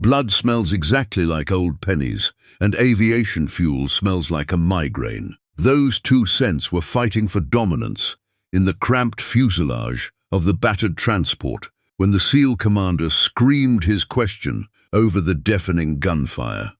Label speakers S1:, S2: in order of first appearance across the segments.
S1: Blood smells exactly like old pennies, and aviation fuel smells like a migraine. Those two scents were fighting for dominance in the cramped fuselage of the battered transport when the SEAL commander screamed his question over the deafening gunfire.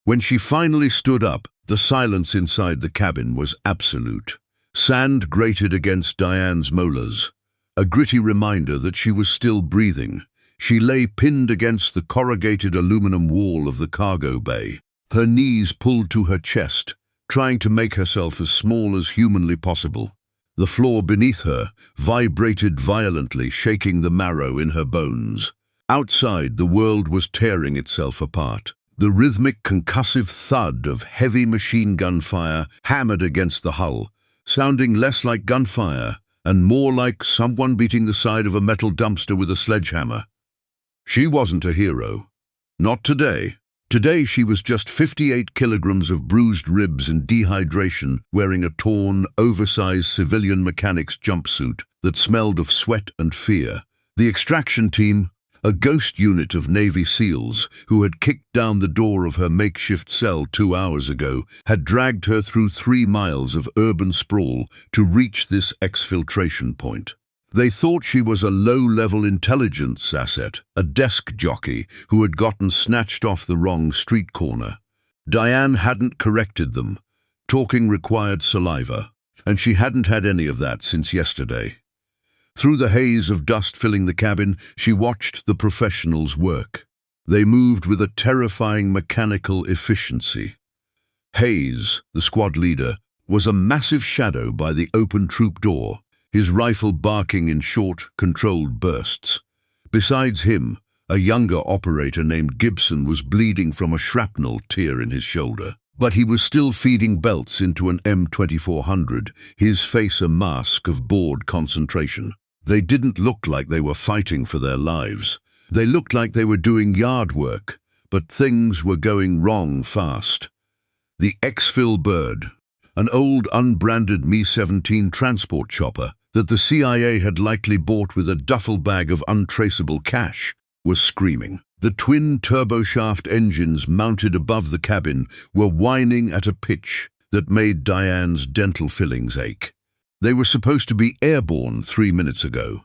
S1: When she finally stood up, the silence inside the cabin was absolute. Sand grated against Diane's molars, a gritty reminder that she was still breathing. She lay pinned against the corrugated aluminum wall of the cargo bay, her knees pulled to her chest, trying to make herself as small as humanly possible. The floor beneath her vibrated violently, shaking the marrow in her bones. Outside, the world was tearing itself apart. The rhythmic, concussive thud of heavy machine gun fire hammered against the hull, sounding less like gunfire and more like someone beating the side of a metal dumpster with a sledgehammer. She wasn't a hero. Not today. Today she was just 58 kilograms of bruised ribs and dehydration, wearing a torn, oversized civilian mechanic's jumpsuit that smelled of sweat and fear. The extraction team, a ghost unit of Navy SEALs who had kicked down the door of her makeshift cell 2 hours ago, had dragged her through 3 miles of urban sprawl to reach this exfiltration point. They thought she was a low-level intelligence asset, a desk jockey who had gotten snatched off the wrong street corner. Diane hadn't corrected them. Talking required saliva, and she hadn't had any of that since yesterday. Through the haze of dust filling the cabin, she watched the professionals work. They moved with a terrifying mechanical efficiency. Hayes, the squad leader, was a massive shadow by the open troop door, his rifle barking in short, controlled bursts. Besides him, a younger operator named Gibson was bleeding from a shrapnel tear in his shoulder. But he was still feeding belts into an M2400, his face a mask of bored concentration. They didn't look like they were fighting for their lives. They looked like they were doing yard work, but things were going wrong fast. The exfil bird, an old unbranded Mi-17 transport chopper that the CIA had likely bought with a duffel bag of untraceable cash, was screaming. The twin turboshaft engines mounted above the cabin were whining at a pitch that made Diane's dental fillings ache. They were supposed to be airborne 3 minutes ago.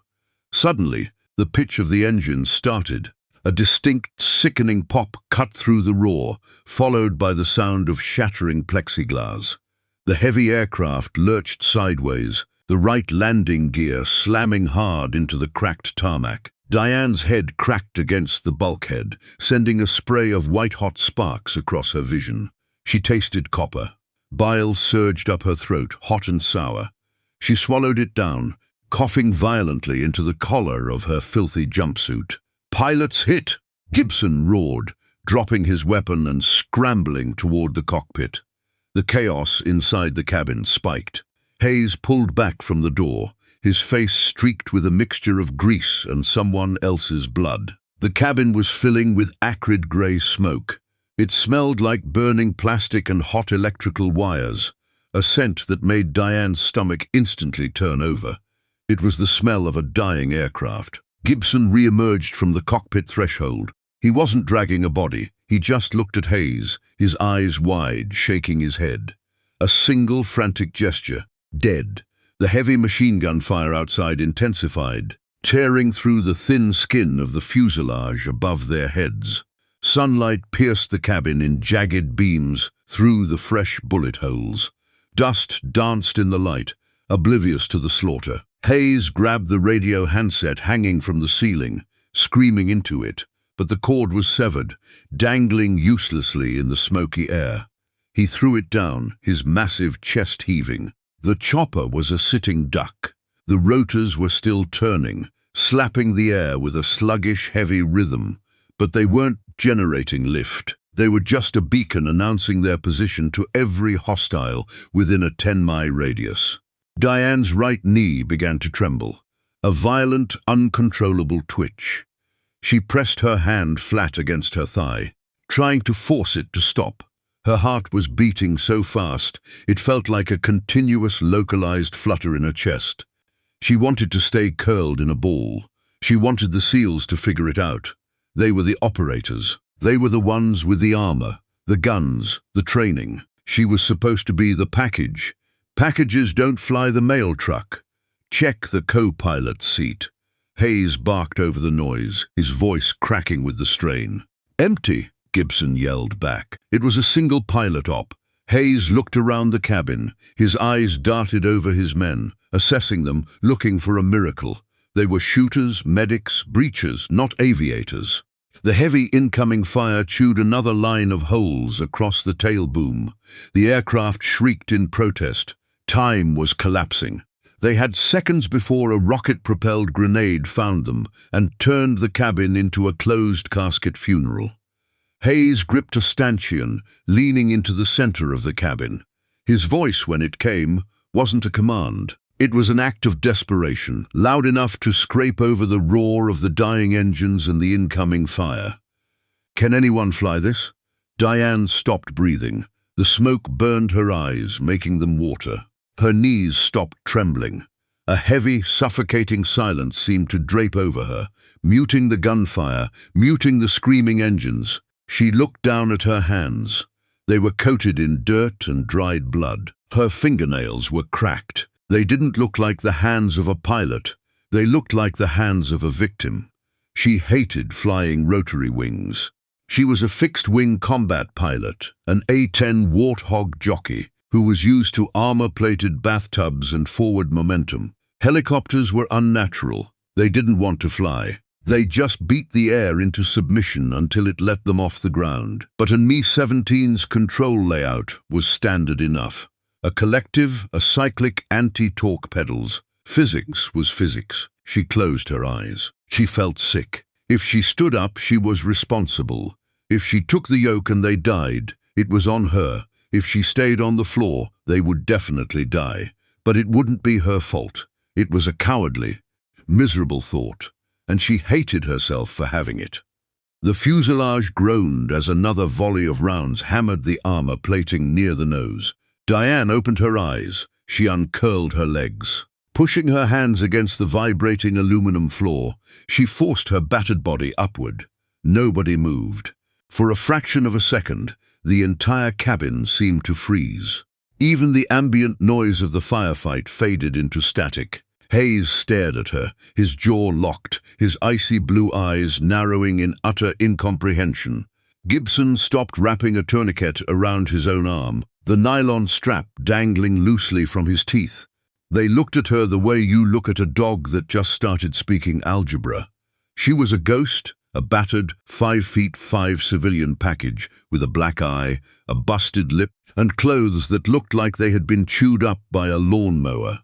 S1: Suddenly, the pitch of the engines started. A distinct, sickening pop cut through the roar, followed by the sound of shattering plexiglass. The heavy aircraft lurched sideways, the right landing gear slamming hard into the cracked tarmac. Diane's head cracked against the bulkhead, sending a spray of white-hot sparks across her vision. She tasted copper. Bile surged up her throat, hot and sour. She swallowed it down, coughing violently into the collar of her filthy jumpsuit. "Pilots hit!" Gibson roared, dropping his weapon and scrambling toward the cockpit. The chaos inside the cabin spiked. Hayes pulled back from the door, his face streaked with a mixture of grease and someone else's blood. The cabin was filling with acrid grey smoke. It smelled like burning plastic and hot electrical wires, a scent that made Diane's stomach instantly turn over. It was the smell of a dying aircraft. Gibson re-emerged from the cockpit threshold. He wasn't dragging a body, he just looked at Hayes, his eyes wide, shaking his head. A single frantic gesture. Dead. The heavy machine gun fire outside intensified, tearing through the thin skin of the fuselage above their heads. Sunlight pierced the cabin in jagged beams through the fresh bullet holes. Dust danced in the light, oblivious to the slaughter. Hayes grabbed the radio handset hanging from the ceiling, screaming into it, but the cord was severed, dangling uselessly in the smoky air. He threw it down, his massive chest heaving. The chopper was a sitting duck. The rotors were still turning, slapping the air with a sluggish, heavy rhythm, but they weren't generating lift. They were just a beacon announcing their position to every hostile within a 10-mile radius. Diane's right knee began to tremble, a violent, uncontrollable twitch. She pressed her hand flat against her thigh, trying to force it to stop. Her heart was beating so fast, it felt like a continuous, localized flutter in her chest. She wanted to stay curled in a ball. She wanted the SEALs to figure it out. They were the operators. They were the ones with the armor, the guns, the training. She was supposed to be the package. Packages don't fly the mail truck. Check the co-pilot's seat. Hayes barked over the noise, his voice cracking with the strain. Empty, Gibson yelled back. It was a single pilot op. Hayes looked around the cabin. His eyes darted over his men, assessing them, looking for a miracle. They were shooters, medics, breachers, not aviators. The heavy incoming fire chewed another line of holes across the tail boom. The aircraft shrieked in protest. Time was collapsing. They had seconds before a rocket-propelled grenade found them and turned the cabin into a closed-casket funeral. Hayes gripped a stanchion, leaning into the center of the cabin. His voice, when it came, wasn't a command. It was an act of desperation, loud enough to scrape over the roar of the dying engines and the incoming fire. "Can anyone fly this?" Diane stopped breathing. The smoke burned her eyes, making them water. Her knees stopped trembling. A heavy, suffocating silence seemed to drape over her, muting the gunfire, muting the screaming engines. She looked down at her hands. They were coated in dirt and dried blood. Her fingernails were cracked. They didn't look like the hands of a pilot. They looked like the hands of a victim. She hated flying rotary wings. She was a fixed-wing combat pilot, an A-10 Warthog jockey, who was used to armor-plated bathtubs and forward momentum. Helicopters were unnatural. They didn't want to fly. They just beat the air into submission until it let them off the ground. But a Mi-17's control layout was standard enough. A collective, a cyclic anti-torque pedals. Physics was physics. She closed her eyes. She felt sick. If she stood up, she was responsible. If she took the yoke and they died, it was on her. If she stayed on the floor, they would definitely die. But it wouldn't be her fault. It was a cowardly, miserable thought, and she hated herself for having it. The fuselage groaned as another volley of rounds hammered the armor plating near the nose. Diane opened her eyes. She uncurled her legs. Pushing her hands against the vibrating aluminum floor, she forced her battered body upward. Nobody moved. For a fraction of a second, the entire cabin seemed to freeze. Even the ambient noise of the firefight faded into static. Hayes stared at her, his jaw locked, his icy blue eyes narrowing in utter incomprehension. Gibson stopped wrapping a tourniquet around his own arm, the nylon strap dangling loosely from his teeth. They looked at her the way you look at a dog that just started speaking algebra. She was a ghost, a battered, 5'5" civilian package with a black eye, a busted lip, and clothes that looked like they had been chewed up by a lawnmower.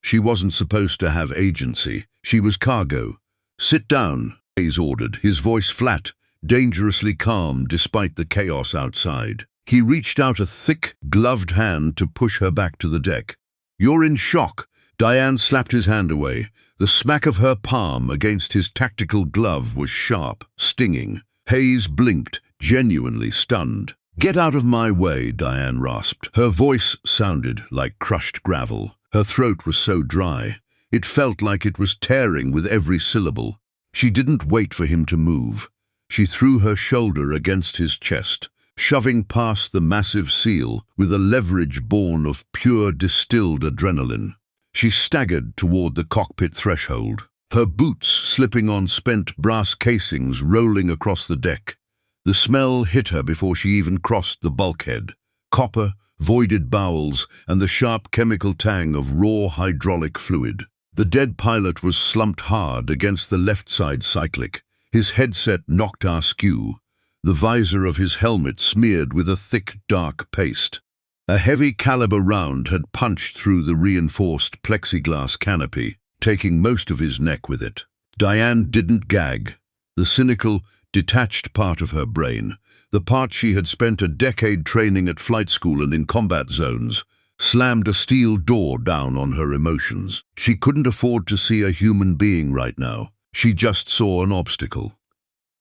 S1: She wasn't supposed to have agency. She was cargo. "Sit down," Hayes ordered, his voice flat, dangerously calm despite the chaos outside. He reached out a thick, gloved hand to push her back to the deck. "You're in shock." Diane slapped his hand away. The smack of her palm against his tactical glove was sharp, stinging. Hayes blinked, genuinely stunned. "Get out of my way," Diane rasped. Her voice sounded like crushed gravel. Her throat was so dry. It felt like it was tearing with every syllable. She didn't wait for him to move. She threw her shoulder against his chest, shoving past the massive seal with a leverage born of pure distilled adrenaline. She staggered toward the cockpit threshold, her boots slipping on spent brass casings rolling across the deck. The smell hit her before she even crossed the bulkhead. Copper, voided bowels, and the sharp chemical tang of raw hydraulic fluid. The dead pilot was slumped hard against the left side cyclic, his headset knocked askew, the visor of his helmet smeared with a thick, dark paste. A heavy caliber round had punched through the reinforced plexiglass canopy, taking most of his neck with it. Diane didn't gag. The cynical, detached part of her brain, the part she had spent a decade training at flight school and in combat zones, slammed a steel door down on her emotions. She couldn't afford to see a human being right now. She just saw an obstacle.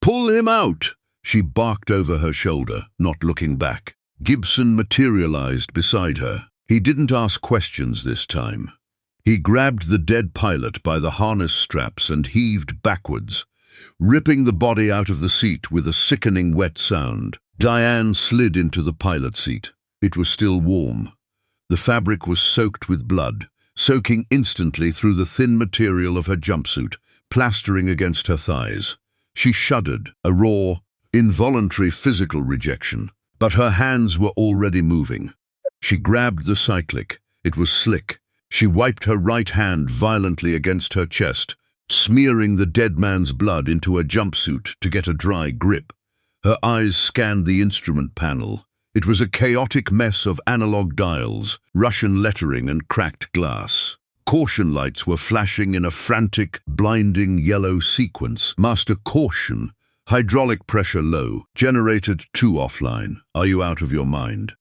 S1: "Pull him out!" She barked over her shoulder, not looking back. Gibson materialized beside her. He didn't ask questions this time. He grabbed the dead pilot by the harness straps and heaved backwards. ripping the body out of the seat with a sickening wet sound. Diane slid into the pilot seat. It was still warm. The fabric was soaked with blood, soaking instantly through the thin material of her jumpsuit, plastering against her thighs. She shuddered, a raw, involuntary physical rejection, but her hands were already moving. She grabbed the cyclic. It was slick. She wiped her right hand violently against her chest, smearing the dead man's blood into her jumpsuit to get a dry grip. Her eyes scanned the instrument panel. It was a chaotic mess of analog dials, Russian lettering and cracked glass. Caution lights were flashing in a frantic, blinding yellow sequence. Master caution. Hydraulic pressure low. Generator 2 offline. Are you out of your mind?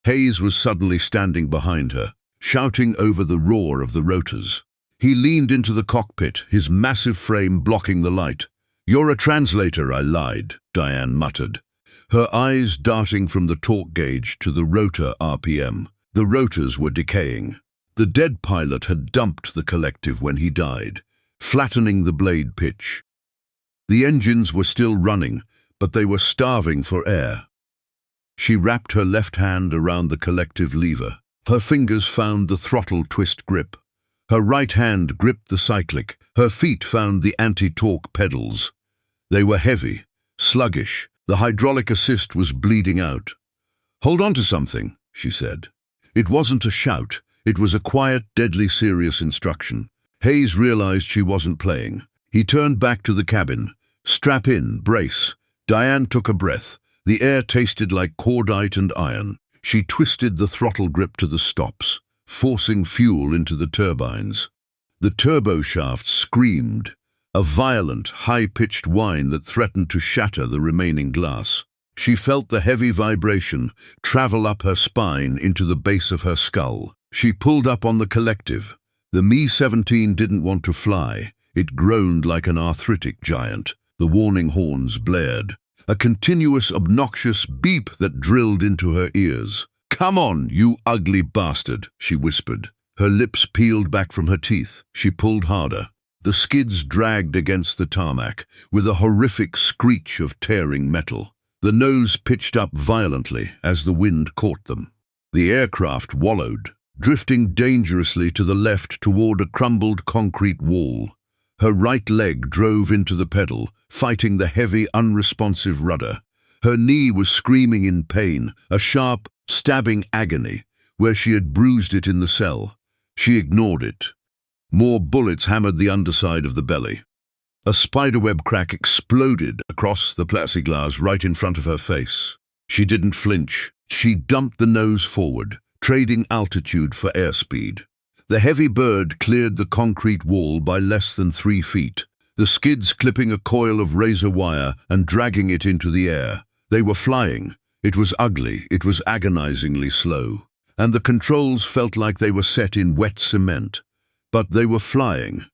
S1: Hayes was suddenly standing behind her, shouting over the roar of the rotors. He leaned into the cockpit, his massive frame blocking the light. "You're a translator," I lied, Diane muttered, her eyes darting from the torque gauge to the rotor RPM. The rotors were decaying. The dead pilot had dumped the collective when he died, flattening the blade pitch. The engines were still running, but they were starving for air. She wrapped her left hand around the collective lever. Her fingers found the throttle twist grip. Her right hand gripped the cyclic. Her feet found the anti-torque pedals. They were heavy, sluggish. The hydraulic assist was bleeding out. "Hold on to something," she said. It wasn't a shout. It was a quiet, deadly serious instruction. Hayes realized she wasn't playing. He turned back to the cabin. "Strap in, brace." Diane took a breath. The air tasted like cordite and iron. She twisted the throttle grip to the stops, forcing fuel into the turbines. The turboshaft screamed, a violent, high-pitched whine that threatened to shatter the remaining glass. She felt the heavy vibration travel up her spine into the base of her skull. She pulled up on the collective. The Mi-17 didn't want to fly. It groaned like an arthritic giant. The warning horns blared. A continuous, obnoxious beep that drilled into her ears. "Come on, you ugly bastard," she whispered. Her lips peeled back from her teeth. She pulled harder. The skids dragged against the tarmac, with a horrific screech of tearing metal. The nose pitched up violently as the wind caught them. The aircraft wallowed, drifting dangerously to the left toward a crumbled concrete wall. Her right leg drove into the pedal, fighting the heavy, unresponsive rudder. Her knee was screaming in pain, a sharp, stabbing agony, where she had bruised it in the cell. She ignored it. More bullets hammered the underside of the belly. A spiderweb crack exploded across the plexiglass right in front of her face. She didn't flinch. She dumped the nose forward, trading altitude for airspeed. The heavy bird cleared the concrete wall by less than 3 feet, the skids clipping a coil of razor wire and dragging it into the air. They were flying. It was ugly, it was agonizingly slow, and the controls felt like they were set in wet cement. But they were flying.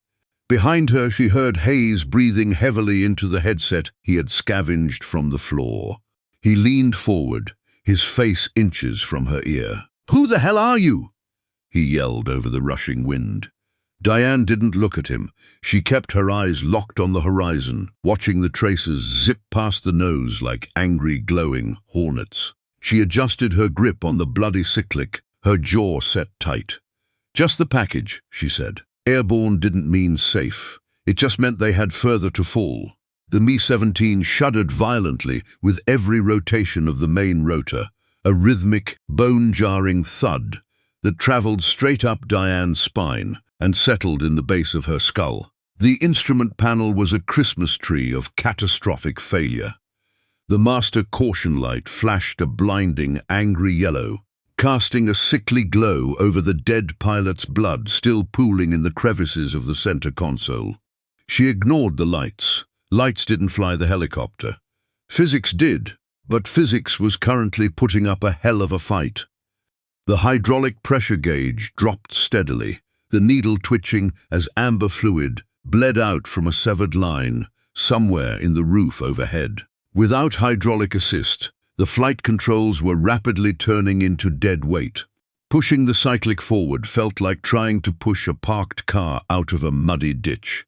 S1: Behind her, she heard Hayes breathing heavily into the headset he had scavenged from the floor. He leaned forward, his face inches from her ear. "Who the hell are you?" he yelled over the rushing wind. Diane didn't look at him. She kept her eyes locked on the horizon, watching the tracers zip past the nose like angry, glowing hornets. She adjusted her grip on the bloody cyclic, her jaw set tight. "Just the package," she said. Airborne didn't mean safe. It just meant they had further to fall. The Mi-17 shuddered violently with every rotation of the main rotor, a rhythmic, bone-jarring thud that traveled straight up Diane's spine and settled in the base of her skull. The instrument panel was a Christmas tree of catastrophic failure. The master caution light flashed a blinding, angry yellow, casting a sickly glow over the dead pilot's blood still pooling in the crevices of the center console. She ignored the lights. Lights didn't fly the helicopter. Physics did, but physics was currently putting up a hell of a fight. The hydraulic pressure gauge dropped steadily, the needle twitching as amber fluid bled out from a severed line somewhere in the roof overhead. Without hydraulic assist, the flight controls were rapidly turning into dead weight. Pushing the cyclic forward felt like trying to push a parked car out of a muddy ditch.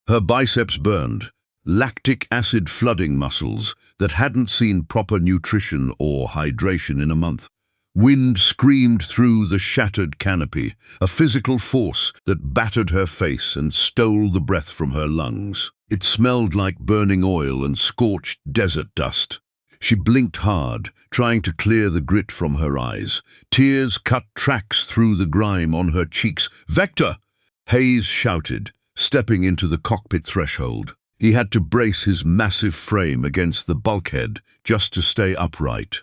S1: Her biceps burned, lactic acid flooding muscles that hadn't seen proper nutrition or hydration in a month. Wind screamed through the shattered canopy, a physical force that battered her face and stole the breath from her lungs. It smelled like burning oil and scorched desert dust. She blinked hard, trying to clear the grit from her eyes. Tears cut tracks through the grime on her cheeks. "Vector!" Hayes shouted, stepping into the cockpit threshold. He had to brace his massive frame against the bulkhead just to stay upright.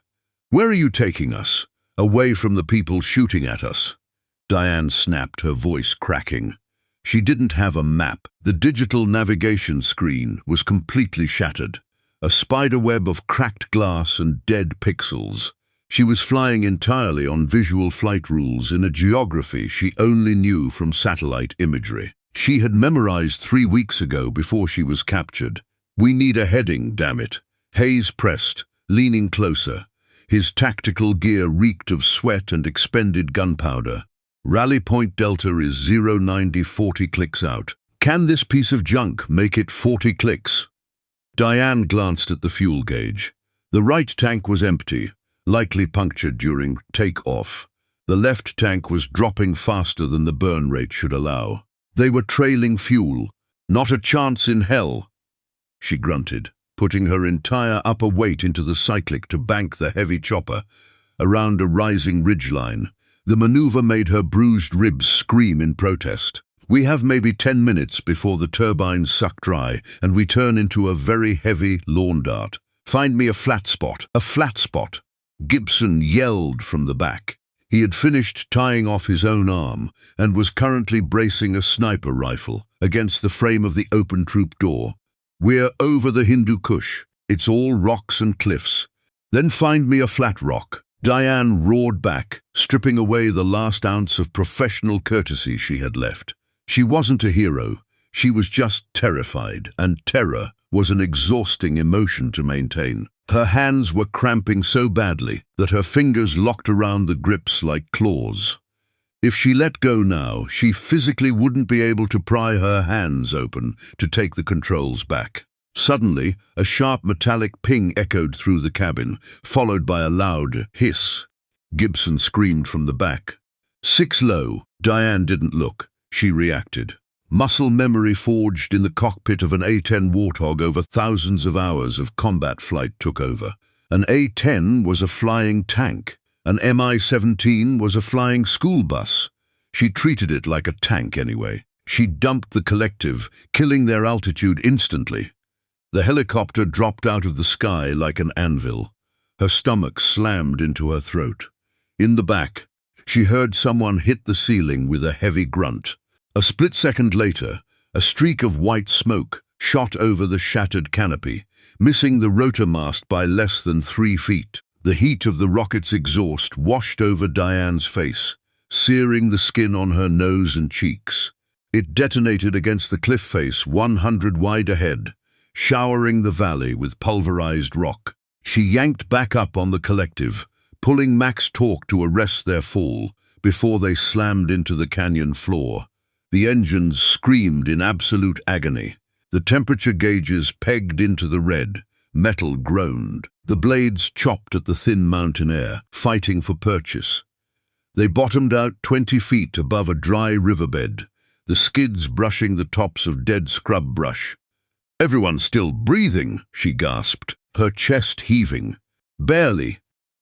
S1: "Where are you taking us? Away from the people shooting at us?" Diane snapped, her voice cracking. She didn't have a map. The digital navigation screen was completely shattered, a spiderweb of cracked glass and dead pixels. She was flying entirely on visual flight rules in a geography she only knew from satellite imagery. She had memorized 3 weeks ago before she was captured. "We need a heading, damn it." Hayes pressed, leaning closer. His tactical gear reeked of sweat and expended gunpowder. "Rally point delta is 09040 clicks out. Can this piece of junk make it 40 clicks? Diane glanced at the fuel gauge. The right tank was empty, likely punctured during takeoff. The left tank was dropping faster than the burn rate should allow. They were trailing fuel. "Not a chance in hell," she grunted, putting her entire upper weight into the cyclic to bank the heavy chopper around a rising ridgeline. The maneuver made her bruised ribs scream in protest. "We have maybe 10 minutes before the turbines suck dry and we turn into a very heavy lawn dart. Find me a flat spot, a flat spot." Gibson yelled from the back. He had finished tying off his own arm and was currently bracing a sniper rifle against the frame of the open troop door. "We're over the Hindu Kush. It's all rocks and cliffs. Then find me a flat rock." Diane roared back, stripping away the last ounce of professional courtesy she had left. She wasn't a hero. She was just terrified, and terror was an exhausting emotion to maintain. Her hands were cramping so badly that her fingers locked around the grips like claws. If she let go now, she physically wouldn't be able to pry her hands open to take the controls back. Suddenly, a sharp metallic ping echoed through the cabin, followed by a loud hiss. Gibson screamed from the back. 6 low. Diane didn't look. She reacted. Muscle memory forged in the cockpit of an A-10 Warthog over thousands of hours of combat flight took over. An A-10 was a flying tank. An Mi-17 was a flying school bus. She treated it like a tank anyway. She dumped the collective, killing their altitude instantly. The helicopter dropped out of the sky like an anvil. Her stomach slammed into her throat. In the back, she heard someone hit the ceiling with a heavy grunt. A split second later, a streak of white smoke shot over the shattered canopy, missing the rotor mast by less than 3 feet. The heat of the rocket's exhaust washed over Diane's face, searing the skin on her nose and cheeks. It detonated against the cliff face 100 wide ahead, showering the valley with pulverized rock. She yanked back up on the collective, pulling max torque to arrest their fall before they slammed into the canyon floor. The engines screamed in absolute agony. The temperature gauges pegged into the red. Metal groaned. The blades chopped at the thin mountain air, fighting for purchase. They bottomed out 20 feet above a dry riverbed, the skids brushing the tops of dead scrub brush. "Everyone's still breathing," she gasped, her chest heaving. "Barely,"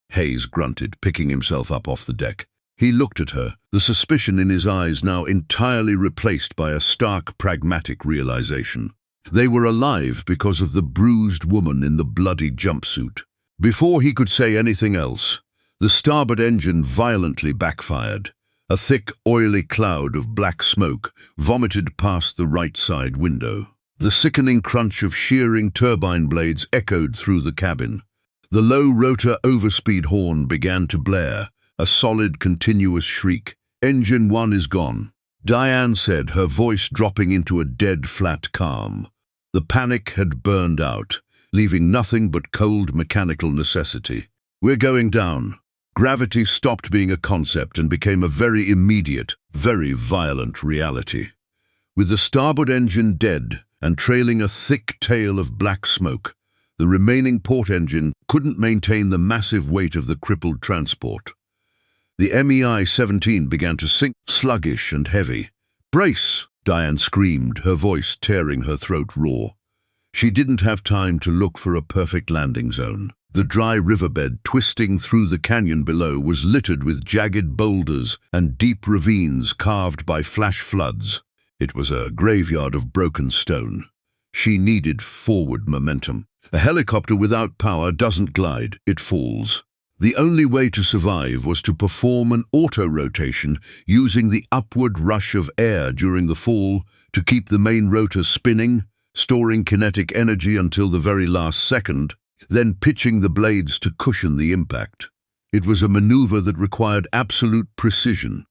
S1: Hayes grunted, picking himself up off the deck. He looked at her, the suspicion in his eyes now entirely replaced by a stark, pragmatic realization. They were alive because of the bruised woman in the bloody jumpsuit. Before he could say anything else, the starboard engine violently backfired. A thick, oily cloud of black smoke vomited past the right side window. The sickening crunch of shearing turbine blades echoed through the cabin. The low rotor overspeed horn began to blare, a solid, continuous shriek. "Engine 1 is gone," Diane said, her voice dropping into a dead, flat calm. The panic had burned out, leaving nothing but cold mechanical necessity. "We're going down." Gravity stopped being a concept and became a very immediate, very violent reality. With the starboard engine dead, and trailing a thick tail of black smoke. The remaining port engine couldn't maintain the massive weight of the crippled transport. The MEI-17 began to sink, sluggish and heavy. "Brace!" Diane screamed, her voice tearing her throat raw. She didn't have time to look for a perfect landing zone. The dry riverbed twisting through the canyon below was littered with jagged boulders and deep ravines carved by flash floods. It was a graveyard of broken stone. She needed forward momentum. A helicopter without power doesn't glide, it falls. The only way to survive was to perform an auto-rotation using the upward rush of air during the fall to keep the main rotor spinning, storing kinetic energy until the very last second, then pitching the blades to cushion the impact. It was a maneuver that required absolute precision.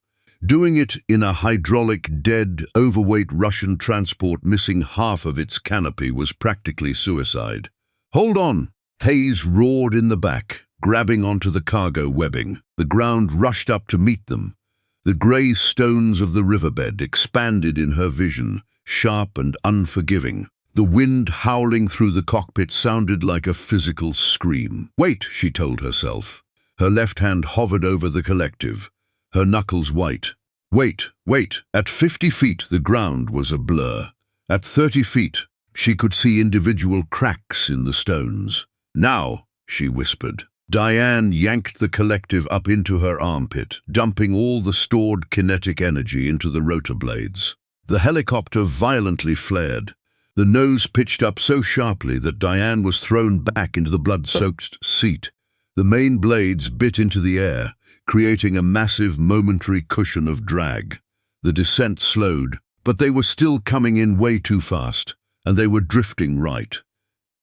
S1: Doing it in a hydraulic, dead, overweight Russian transport missing half of its canopy was practically suicide. "Hold on!" Hayes roared in the back, grabbing onto the cargo webbing. The ground rushed up to meet them. The grey stones of the riverbed expanded in her vision, sharp and unforgiving. The wind howling through the cockpit sounded like a physical scream. "Wait," she told herself. Her left hand hovered over the collective, her knuckles white. "Wait, wait." At 50 feet, the ground was a blur. At 30 feet, she could see individual cracks in the stones. "Now," she whispered. Diane yanked the collective up into her armpit, dumping all the stored kinetic energy into the rotor blades. The helicopter violently flared. The nose pitched up so sharply that Diane was thrown back into the blood-soaked seat. The main blades bit into the air, creating a massive momentary cushion of drag. The descent slowed, but they were still coming in way too fast, and they were drifting right.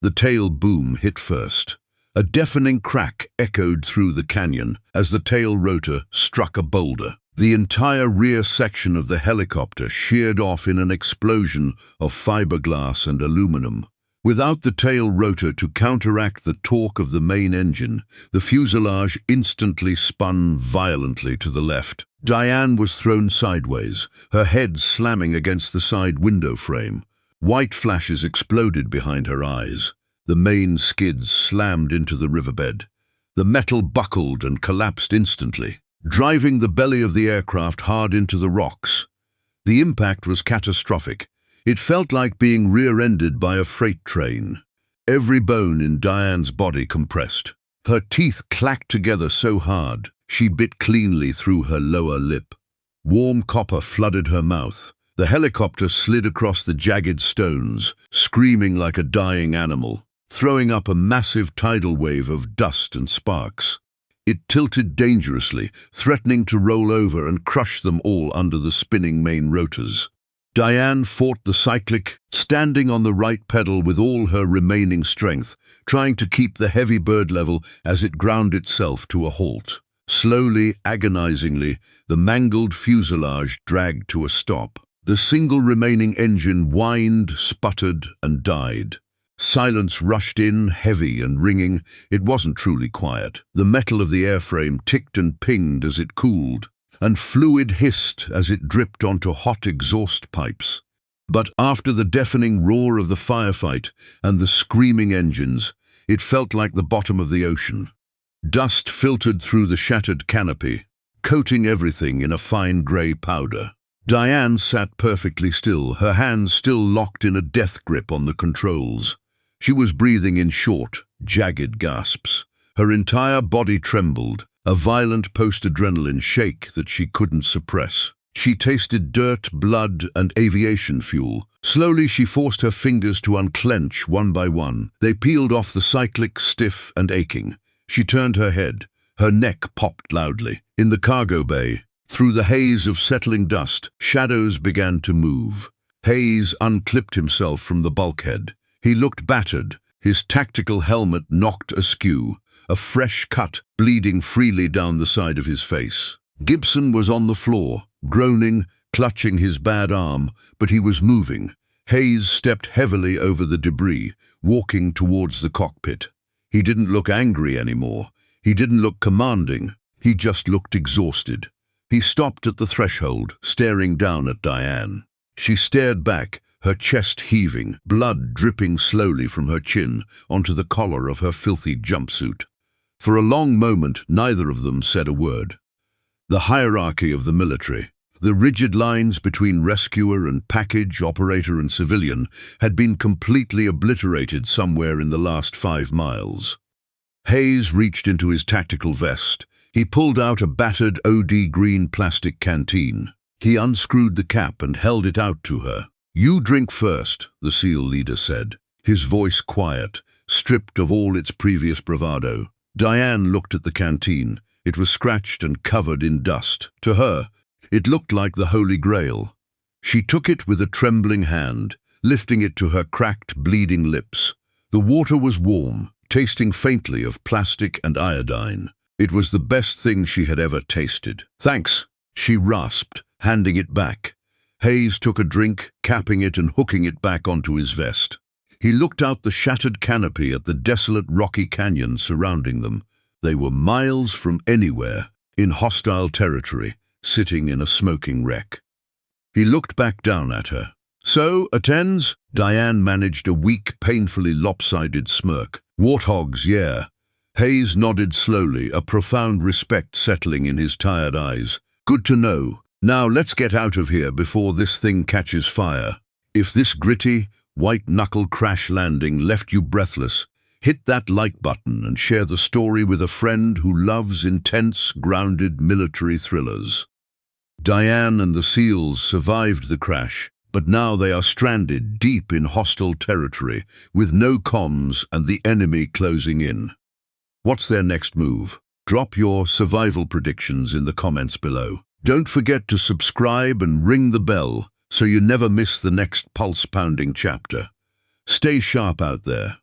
S1: The tail boom hit first. A deafening crack echoed through the canyon as the tail rotor struck a boulder. The entire rear section of the helicopter sheared off in an explosion of fiberglass and aluminum. Without the tail rotor to counteract the torque of the main engine, the fuselage instantly spun violently to the left. Diane was thrown sideways, her head slamming against the side window frame. White flashes exploded behind her eyes. The main skids slammed into the riverbed. The metal buckled and collapsed instantly, driving the belly of the aircraft hard into the rocks. The impact was catastrophic. It felt like being rear-ended by a freight train. Every bone in Diane's body compressed. Her teeth clacked together so hard, she bit cleanly through her lower lip. Warm copper flooded her mouth. The helicopter slid across the jagged stones, screaming like a dying animal, throwing up a massive tidal wave of dust and sparks. It tilted dangerously, threatening to roll over and crush them all under the spinning main rotors. Diane fought the cyclic, standing on the right pedal with all her remaining strength, trying to keep the heavy bird level as it ground itself to a halt. Slowly, agonizingly, the mangled fuselage dragged to a stop. The single remaining engine whined, sputtered, and died. Silence rushed in, heavy and ringing. It wasn't truly quiet. The metal of the airframe ticked and pinged as it cooled, and fluid hissed as it dripped onto hot exhaust pipes. But after the deafening roar of the firefight and the screaming engines, it felt like the bottom of the ocean. Dust filtered through the shattered canopy, coating everything in a fine grey powder. Diane sat perfectly still, her hands still locked in a death grip on the controls. She was breathing in short, jagged gasps. Her entire body trembled, a violent post-adrenaline shake that she couldn't suppress. She tasted dirt, blood, and aviation fuel. Slowly she forced her fingers to unclench one by one. They peeled off the cyclic, stiff and aching. She turned her head. Her neck popped loudly. In the cargo bay, through the haze of settling dust, shadows began to move. Hayes unclipped himself from the bulkhead. He looked battered, his tactical helmet knocked askew, a fresh cut bleeding freely down the side of his face. Gibson was on the floor, groaning, clutching his bad arm, but he was moving. Hayes stepped heavily over the debris, walking towards the cockpit. He didn't look angry anymore. He didn't look commanding. He just looked exhausted. He stopped at the threshold, staring down at Diane. She stared back, her chest heaving, blood dripping slowly from her chin onto the collar of her filthy jumpsuit. For a long moment, neither of them said a word. The hierarchy of the military, the rigid lines between rescuer and package, operator and civilian, had been completely obliterated somewhere in the last 5 miles. Hayes reached into his tactical vest. He pulled out a battered OD green plastic canteen. He unscrewed the cap and held it out to her. "You drink first," the SEAL leader said, his voice quiet, stripped of all its previous bravado. Diane looked at the canteen. It was scratched and covered in dust. To her, it looked like the Holy Grail. She took it with a trembling hand, lifting it to her cracked, bleeding lips. The water was warm, tasting faintly of plastic and iodine. It was the best thing she had ever tasted. "Thanks," she rasped, handing it back. Hayes took a drink, capping it and hooking it back onto his vest. He looked out the shattered canopy at the desolate rocky canyon surrounding them. They were miles from anywhere, in hostile territory, sitting in a smoking wreck. He looked back down at her. "So, attends?" Diane managed a weak, painfully lopsided smirk. "Warthogs, yeah." Hayes nodded slowly, a profound respect settling in his tired eyes. "Good to know. Now let's get out of here before this thing catches fire." If this gritty, white-knuckle crash landing left you breathless, hit that like button and share the story with a friend who loves intense, grounded military thrillers. Diane and the SEALs survived the crash, but now they are stranded deep in hostile territory, with no comms and the enemy closing in. What's their next move? Drop your survival predictions in the comments below. Don't forget to subscribe and ring the bell so you never miss the next pulse-pounding chapter. Stay sharp out there.